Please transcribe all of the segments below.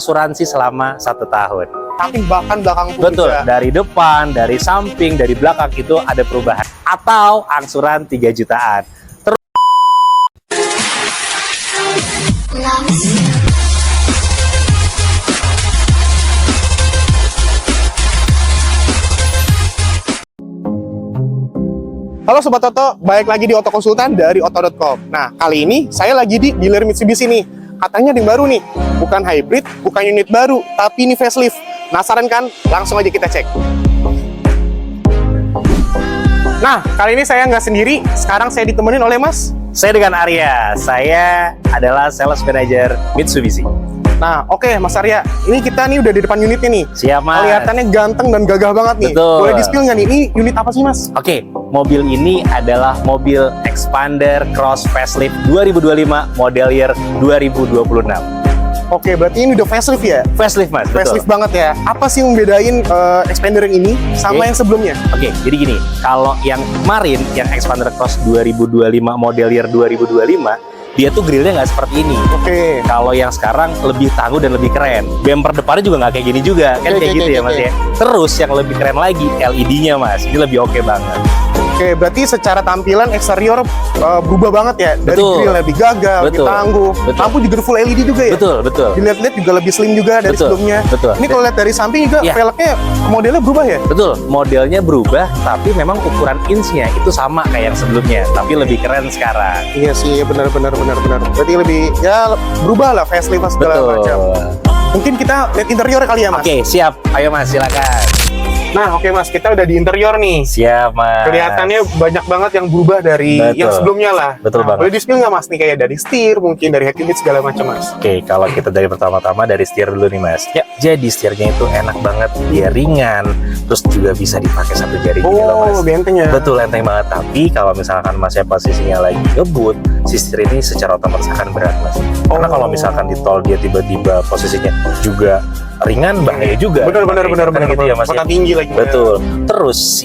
asuransi selama 1 tahun. Samping bahkan belakang pun Betul, bisa. dari depan, dari samping, dari belakang itu ada perubahan. Atau angsuran 3 jutaan. Halo Sobat Oto, balik lagi di Oto Konsultan dari Oto.com. Nah, kali ini saya lagi di dealer Mitsubishi nih. Katanya ada yang baru nih, bukan hybrid, bukan unit baru, tapi ini facelift. Penasaran kan? Langsung aja kita cek. Nah, kali ini saya nggak sendiri, sekarang saya ditemenin oleh Mas. Saya dengan Arya, saya adalah sales manager Mitsubishi. Nah, oke Mas Arya, ini kita nih udah di depan unitnya nih. Siap, Mas. Kelihatannya ganteng dan gagah banget nih. Betul. Boleh di-spill nggak nih? Ini unit apa sih Mas? Oke, mobil ini adalah mobil Expander Cross Facelift 2025 model year 2026. Oke, berarti ini udah facelift ya? Facelift, Mas. Betul. Facelift banget ya. Apa sih yang membedain Expander yang ini sama yang sebelumnya? Oke, jadi gini, kalau yang kemarin, yang Expander Cross 2025 model year 2025, dia tuh grillnya nggak seperti ini. Oke. Kalau yang sekarang lebih tangguh dan lebih keren. Bumper depannya juga nggak kayak gini juga, kan kayak gitu ya Mas ya. Terus yang lebih keren lagi, LED-nya Mas, ini lebih oke banget. Oke, berarti secara tampilan eksterior berubah banget ya. Dari Betul. grill lebih gagah, lebih Betul. tangguh. Betul. Lampu juga full LED juga ya? Betul, betul. Dilihat-lihat juga lebih slim juga dari Betul. sebelumnya. Betul. Ini kalau lihat dari samping juga Iya. velgnya modelnya berubah ya? Betul, modelnya berubah, tapi memang ukuran inch-nya itu sama kayak yang sebelumnya, tapi lebih keren sekarang. Iya sih, benar. Berarti lebih ya berubah lah facelift segala Betul. macam. Mungkin kita lihat interior kali ya Mas? Oke, siap. Ayo Mas, silakan. Nah, oke Mas, kita udah di interior nih. Siap, Mas. Kelihatannya banyak banget yang berubah dari Betul. yang sebelumnya lah. Betul banget. Boleh di-spill nggak Mas nih, kayak dari setir, mungkin dari head unit segala macam Mas? Oke, kalau kita dari pertama-tama dari setir dulu nih Mas. Ya, jadi setirnya itu enak banget, dia ringan, terus juga bisa dipakai satu jari gini loh Mas. Oh, benteng ya. Betul, enteng banget. Tapi kalau misalkan Masnya posisinya lagi ngebut, si setir ini secara otomatis akan berat Mas. Karena Oh. kalau misalkan di tol dia tiba-tiba posisinya juga ringan, bahaya juga. Benar. Kan gitu ya Mas. Kota Ya? tinggi lagi. Betul. Terus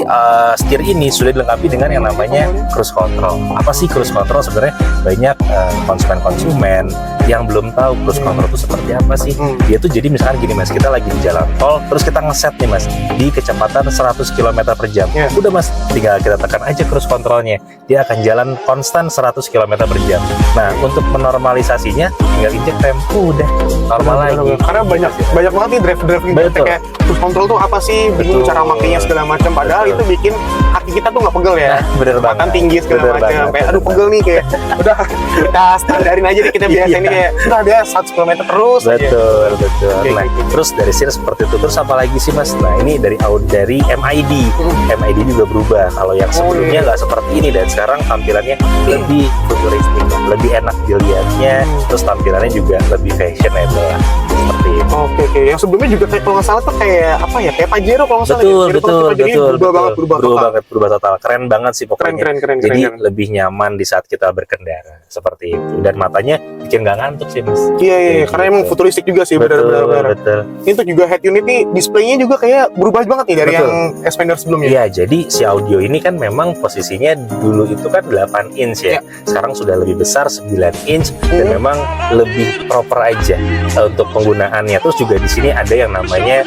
setir ini sudah dilengkapi dengan yang namanya cruise control. Apa sih cruise control? Sebenarnya banyak konsumen-konsumen yang belum tahu cruise control itu seperti apa sih. Dia tuh jadi misalkan gini Mas, kita lagi di jalan tol, terus kita ngeset nih Mas di kecepatan 100 km per jam. Ya. Udah Mas, tinggal kita tekan aja cruise controlnya. Dia akan jalan konstan 100 km per jam. Nah, untuk menormalisasinya tinggal injek rem, udah normal lagi. Karena banyak banget nih driver-driver yang Betul. kayak cruise control tuh apa sih, bingung Betul. cara makainya segala macam. Padahal Betul. itu bikin hati kita tuh nggak pegel ya. Bener Bahkan banget. tinggi segala Bener macam. banget, Kayak aduh bener pegel nih, kayak udah kita standarin aja deh, kita biasa ini kayak udah dia 100 km terus aja. Betul. Oke, Nah, oke. terus dari setir seperti itu. Terus apa lagi sih Mas? Nah, ini dari MID. MID juga berubah. Kalau yang sebelumnya nggak seperti ini, dan sekarang tampilannya lebih futuristik, lebih enak dilihatnya. Terus tampilannya juga lebih fashionable lah. Seperti itu. Oke. Yang sebelumnya juga kayak kalau nggak salah tuh kayak apa ya? Kayak Pajero kalau nggak salah. Betul, ya. Jadi kalau betul, Pajero ini betul, berubah banget, berubah total. Keren banget sih pokoknya. Keren. Jadi lebih nyaman di saat kita berkendara seperti itu. Dan matanya bikin nggak ngantuk sih Mas. Iya. Karena emang futuristik juga sih, Betul. benar. Ini tuh juga head unit nih, displaynya juga kayak berubah banget nih dari Betul. yang Expander sebelumnya. Iya, jadi si audio ini kan memang posisinya dulu itu kan 8 inch ya. Sekarang sudah lebih besar 9 inch dan memang lebih proper aja untuk penggunaannya. Terus juga di sini ada yang namanya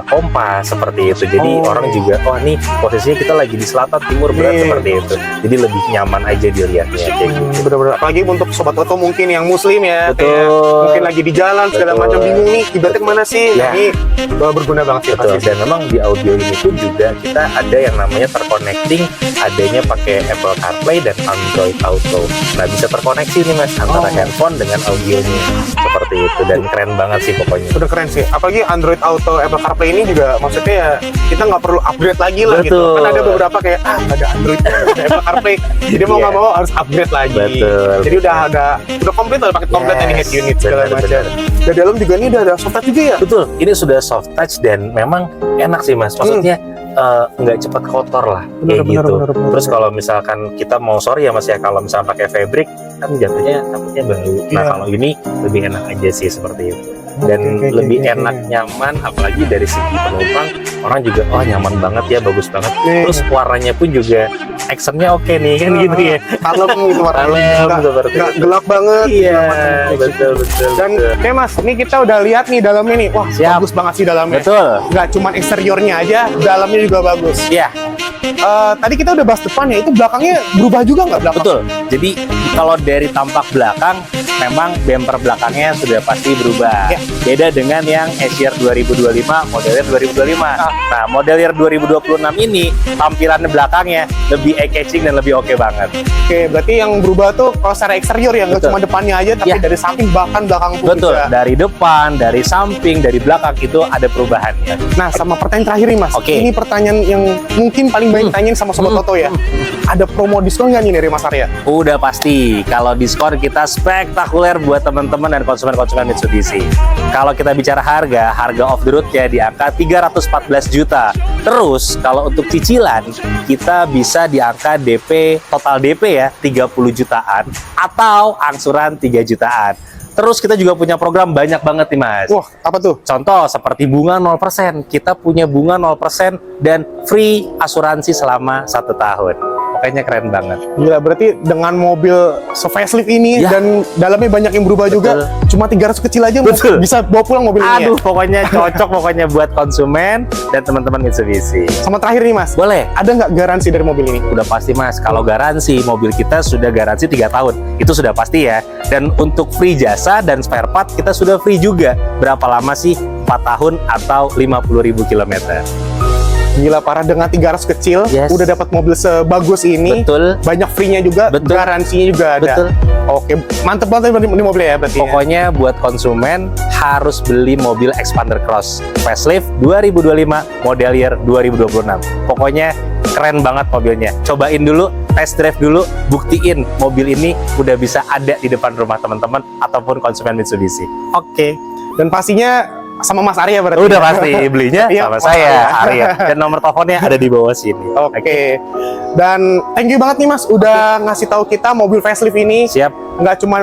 kompas seperti itu. Jadi orang juga, oh nih posisinya kita lagi di selatan, timur, barat seperti itu. Jadi lebih nyaman aja dilihatnya kayak gitu. Bener-bener. Apalagi untuk sobat Oto mungkin yang muslim ya, Betul. kayak mungkin lagi di jalan segala Betul. macam, bingung nih kiblatnya kemana sih. Ya. Ini berguna banget sih Betul. pasti. Dan memang di audio ini pun juga kita ada yang namanya terconnecting, adanya pakai Apple CarPlay dan Android Auto. Nah, bisa terkoneksi nih Mas antara handphone dengan audionya seperti itu, dan keren banget sih pokoknya. Udah keren sih. Apalagi Android Auto, Apple CarPlay ini juga maksudnya ya kita nggak perlu upgrade lagi lah gitu. Betul. Kan ada beberapa kayak nggak ada Android, nggak ada Apple CarPlay. Jadi mau nggak Iya. mau harus upgrade lagi. Betul. Jadi udah komplit lah, paket komplit yang di head unit segala Benar, macam. benar. Dan dalam juga ini udah ada soft touch juga ya. Betul, ini sudah soft touch dan memang enak sih Mas. Maksudnya nggak cepat kotor lah kayak gitu. Bener. Terus kalau misalkan kita mau sorry ya Mas ya, kalau misalkan pakai fabric kan jatuhnya takutnya bau. Nah, Iya. kalau ini lebih enak aja sih seperti itu. Dan Oke. lebih enak, nyaman, apalagi dari segi penumpang, orang juga nyaman banget ya, bagus banget. Terus warnanya pun juga actionnya oke nih kan gitu ya. Kalem gitu warnanya. Kalem seperti Nggak itu. gelap banget. Iya, betul. Dan oke Mas, ini kita udah lihat nih dalamnya nih. Wah, Siap. bagus banget sih dalamnya. Betul. Nggak cuma eksteriornya aja, dalamnya juga bagus. Iya, Tadi kita udah bahas depannya, itu belakangnya berubah juga nggak belakang? betul. Jadi kalau dari tampak belakang, memang bumper belakangnya sudah pasti berubah. Ya. Beda dengan yang Asia 2025, model year 2025. Nah, model year 2026 ini tampilan belakangnya lebih eye-catching dan lebih oke banget. Oke, berarti yang berubah tuh kalau secara eksterior ya, nggak Betul. cuma depannya aja, tapi Ya. dari samping bahkan belakang pun Betul, juga. dari depan, dari samping, dari belakang itu ada perubahannya. Nah, sama pertanyaan terakhir nih Mas. Oke. Ini pertanyaan yang mungkin paling banyak tanyain sama Sobat Toto ya. Ada promo diskon nggak nih dari Mas Arya? Udah pasti, kalau diskon kita spektakuler buat teman-teman dan konsumen-konsumen Mitsubishi. Kalau kita bicara harga off the road-nya di angka 314 juta. Terus, kalau untuk cicilan, kita bisa di angka DP, total DP ya, 30 jutaan, atau angsuran 3 jutaan. Terus kita juga punya program banyak banget nih Mas. Wah, apa tuh? Contoh seperti bunga 0%, kita punya bunga 0% dan free asuransi selama 1 tahun. Pokoknya keren banget. Gila, berarti dengan mobil se-facelift ini Ya. dan dalamnya banyak yang berubah juga, cuma 300 kecil aja Betul. bisa bawa pulang mobil ini Aduh, ya? pokoknya cocok pokoknya buat konsumen dan teman-teman Mitsubishi. Sama terakhir nih Mas, Boleh? ada nggak garansi dari mobil ini? Udah pasti Mas, kalau garansi mobil kita sudah garansi 3 tahun. Itu sudah pasti ya. Dan untuk free jasa dan spare part kita sudah free juga. Berapa lama sih? 4 tahun atau 50.000 kilometer. Gila, parah, dengan 300 kecil Yes. udah dapat mobil sebagus ini. Betul. Banyak free-nya juga, Betul. garansinya juga ada. Betul. Oke, mantep banget ini mobilnya ya berarti. Ya? Pokoknya buat konsumen harus beli mobil Xpander Cross facelift 2025 model year 2026. Pokoknya keren banget mobilnya. Cobain dulu, test drive dulu, buktiin mobil ini udah bisa ada di depan rumah teman-teman ataupun konsumen Mitsubishi. Oke. Dan pastinya sama Mas Arya berarti. Udah ya? pasti belinya Iya, sama Mas saya, Arya. Arya. Dan nomor teleponnya ada di bawah sini. Oke. Dan thank you banget nih Mas udah ngasih tahu kita mobil facelift ini Siap. nggak cuma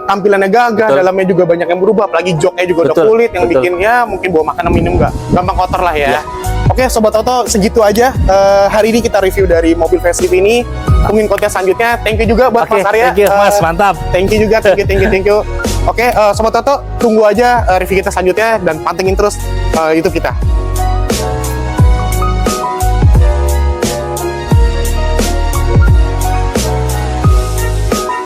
tampilannya gagah, Betul. dalamnya juga banyak yang berubah, apalagi joknya juga udah Betul, kulit yang betul. bikin ya mungkin bawa makanan minum nggak gampang kotor lah ya. Ya. Oke Sobat Toto, segitu aja hari ini kita review dari mobil facelift ini. Tungguin konten selanjutnya. Thank you juga buat Oke, Mas Arya. thank you Mas, mantap. Thank you juga, thank you. Oke, Sobat Toto, tunggu aja review kita selanjutnya dan pantengin terus YouTube kita.